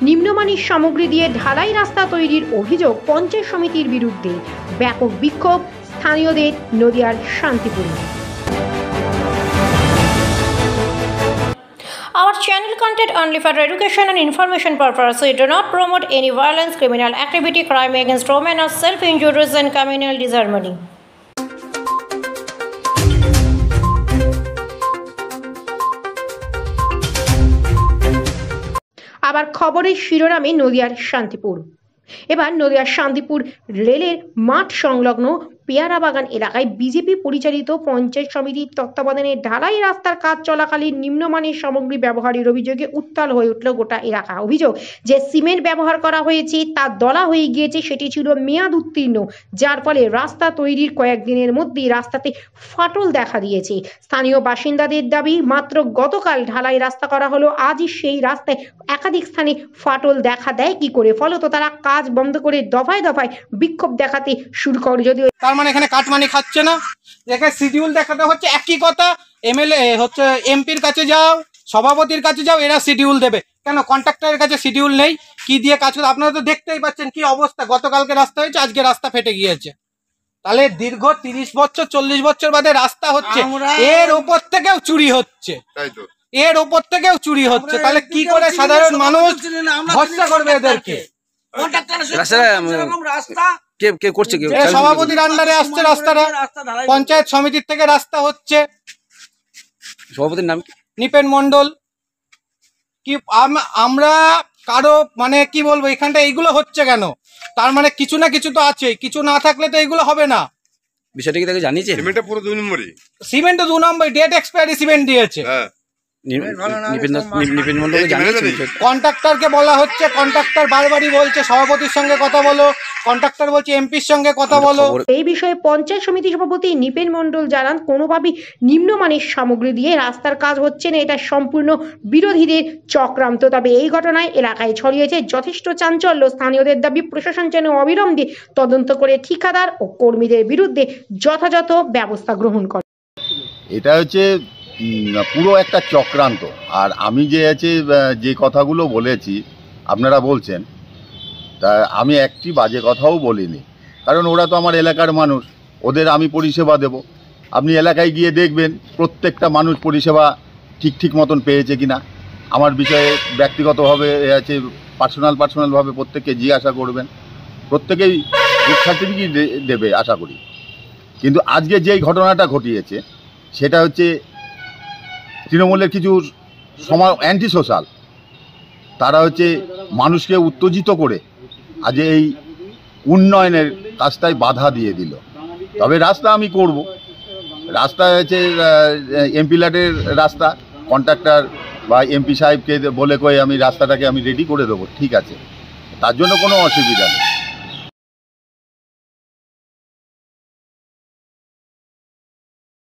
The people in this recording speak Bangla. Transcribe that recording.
নিম্নমানের সামগ্রী দিয়ে ঢালাই রাস্তা তৈরির অভিযোগ পঞ্চায়েত সমিতির বিরুদ্ধে। ব্যাপক বিক্ষোভ স্থানীয়দের নদিয়ার শান্তিপুরে। Our channel content only for education and information purposes. We do not promote any violence, criminal activity, crime against women, or self-injuries and communal disharmony. আবার খবরের শিরোনামে নদিয়ার শান্তিপুর। এবার নদিয়ার শান্তিপুর রেলের মাঠ সংলগ্ন পেয়ারা বাগান এলাকায় বিজেপি পরিচালিত পঞ্চায়েত সমিতির তত্ত্বাবধানে ঢালাই রাস্তার কাজ চলাকালীন নিম্নমানের সামগ্রী ব্যবহারের অভিযোগে উত্তাল হয়ে উঠল গোটা এলাকা। অভিযোগ যে সিমেন্ট ব্যবহার করা হয়েছে তা দলা হয়ে গিয়েছে, সেটি ছিল মেয়াদ উত্তীর্ণ, যার ফলে রাস্তা তৈরির কয়েকদিনের মধ্যেই রাস্তাতে ফাটল দেখা দিয়েছে। স্থানীয় বাসিন্দাদের দাবি, মাত্র গতকাল ঢালাই রাস্তা করা হলো, আজই সেই রাস্তায় একাধিক স্থানে ফাটল দেখা দেয় কি করে। ফলত তারা কাজ বন্ধ করে দফায় দফায় বিক্ষোভ দেখাতে শুরু করে। যদিও তার মানে এখানে কাটমানি খাচ্ছে না, এখানে শিডিউল দেখাতে হচ্ছে। একই কথা, এমএলএ হচ্ছে এমপির কাছে যাও, সভাপতির কাছে যাও, এরা শিডিউল দেবে কেন? কন্ট্রাক্টরের কাছে শিডিউল নেই, কি দিয়ে কাজ করে? আপনারা তো দেখতেই পাচ্ছেন কি অবস্থা। গতকালকে রাস্তা হয়েছে, আজকে রাস্তা ফেটে গিয়েছে। তাহলে দীর্ঘ 30 বছর 40 বছর বাদে রাস্তা হচ্ছে, এর ওপর থেকেও চুরি হচ্ছে, এর ওপর থেকেও চুরি হচ্ছে। তাহলে কি করে সাধারণ মানুষ ভরসা করবে এদেরকে? সভাপতির আন্ডারে আসছে রাস্তাটা, পঞ্চায়েত সমিতির থেকে রাস্তা হচ্ছে। সভাপতির নাম নিপেন মন্ডল। কি আমরা কারো মানে কি বলবো, এখানটা এইগুলো হচ্ছে কেন? তার মানে কিছু না কিছু তো আছে, কিছু না থাকলে তো এইগুলো হবে না। বিষয়টা কি তাকে জানিয়েছে? সিমেন্টটা পুরো 2 নম্বরই, সিমেন্টটা 2 নম্বর, ডেট এক্সপায়ারি সিমেন্ট দিয়েছে। কন্ট্রাক্টরকে বলা হচ্ছে, কন্ট্রাক্টর বারবারই বলছে সভাপতির সঙ্গে কথা বলো, কন্ট্রাক্টর বলছে এমপির সঙ্গে কথা বলো। এই বিষয়ে পঞ্চায়েত সমিতি সভাপতি নিপেন মন্ডল জানান, কোনোভাবেই নিম্নমানের সামগ্রী দিয়ে রাস্তার কাজ হচ্ছে না, এটা সম্পূর্ণ বিরোধীদের চক্রান্ত। তবে এই ঘটনায় এলাকায় ছড়িয়েছে যথেষ্ট চাঞ্চল্য। স্থানীয়দের দাবি, প্রশাসন যেন অবিলম্বে তদন্ত করে ঠিকাদার ও কর্মীদের বিরুদ্ধে যথাযথ ব্যবস্থা গ্রহণ করে। এটা হচ্ছে পুরো একটা চক্রান্ত। আর আমি যে কথাগুলো বলেছি আপনারা বলছেন, তা আমি একটি বাজে কথাও বলিনি, কারণ ওরা তো আমার এলাকার মানুষ, ওদের আমি পরিষেবা দেব। আপনি এলাকায় গিয়ে দেখবেন প্রত্যেকটা মানুষ পরিষেবা ঠিক মতন পেয়েছে কিনা। আমার বিষয়ে ব্যক্তিগতভাবে পার্সোনালভাবে প্রত্যেককে জিজ্ঞাসা করবেন, প্রত্যেকেই গুড সার্টিফিকেট দেবে আশা করি। কিন্তু আজকে যেই ঘটনাটা ঘটিয়েছে সেটা হচ্ছে তৃণমূলের কিছু অ্যান্টি সোশ্যাল, তারা হচ্ছে মানুষকে উত্তেজিত করে আজ এই উন্নয়নের কাজটায় বাধা দিয়ে দিল। তবে রাস্তা আমি করব, রাস্তা হচ্ছে এমপি ল্যাডের রাস্তা, কন্ট্রাক্টর বা এমপি সাহেবকে বলে কয়ে আমি রাস্তাটাকে আমি রেডি করে দেবো, ঠিক আছে, তার জন্য কোনো অসুবিধা নেই।